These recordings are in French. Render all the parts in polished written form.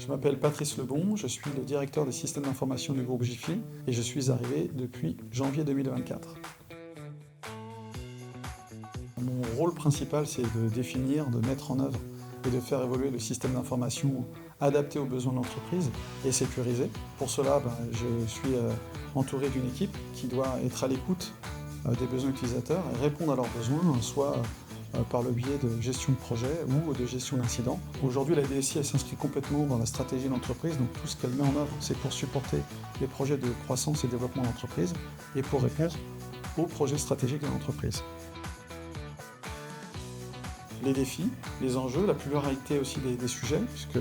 Je m'appelle Patrice Lebon, je suis le directeur des systèmes d'information du groupe Jiffy et je suis arrivé depuis janvier 2024. Mon rôle principal, c'est de définir, de mettre en œuvre et de faire évoluer le système d'information adapté aux besoins de l'entreprise et sécurisé. Pour cela, je suis entouré d'une équipe qui doit être à l'écoute des besoins utilisateurs et répondre à leurs besoins, soit par le biais de gestion de projet ou de gestion d'incidents. Aujourd'hui, la DSI elle s'inscrit complètement dans la stratégie de l'entreprise, donc tout ce qu'elle met en œuvre, c'est pour supporter les projets de croissance et développement de l'entreprise et pour répondre aux projets stratégiques de l'entreprise. Les défis, les enjeux, la pluralité aussi des sujets, puisque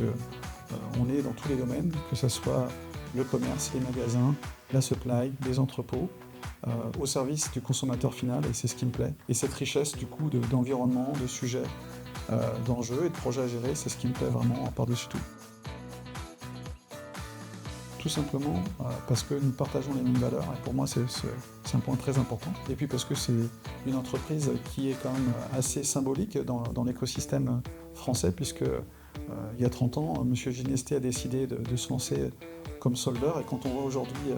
on est dans tous les domaines, que ce soit le commerce, les magasins, la supply, les entrepôts, au service du consommateur final, et c'est ce qui me plaît. Et cette richesse du coup d'environnement, de sujets, d'enjeux et de projets à gérer, c'est ce qui me plaît vraiment par-dessus tout. Tout simplement parce que nous partageons les mêmes valeurs, et pour moi c'est un point très important. Et puis parce que c'est une entreprise qui est quand même assez symbolique dans l'écosystème français, puisque il y a 30 ans, M. Ginesté a décidé de se lancer comme soldeur, et quand on voit aujourd'hui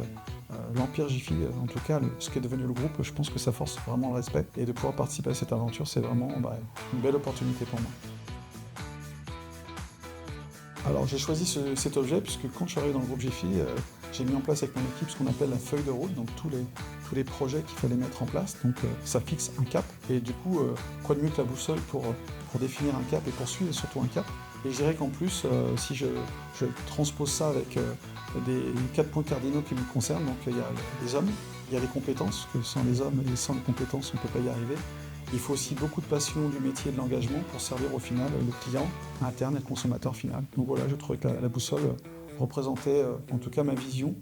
l'Empire Jiffy, en tout cas ce qui est devenu le groupe, je pense que ça force vraiment le respect, et de pouvoir participer à cette aventure, c'est vraiment une belle opportunité pour moi. Alors j'ai choisi cet objet puisque quand je suis arrivé dans le groupe Jiffy, j'ai mis en place avec mon équipe ce qu'on appelle la feuille de route, donc tous les projets qu'il fallait mettre en place, donc ça fixe un cap, et du coup, quoi de mieux que la boussole pour définir un cap et poursuivre surtout un cap. Et je dirais qu'en plus, si je transpose ça avec les 4 points cardinaux qui me concernent, donc il y a les hommes, il y a les compétences, que sans les hommes et sans les compétences, on ne peut pas y arriver. Il faut aussi beaucoup de passion du métier et de l'engagement pour servir au final le client interne et le consommateur final. Donc voilà, je trouvais que la boussole représentait en tout cas ma vision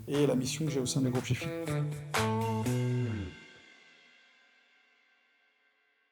et la mission que j'ai au sein du groupe Jiffy.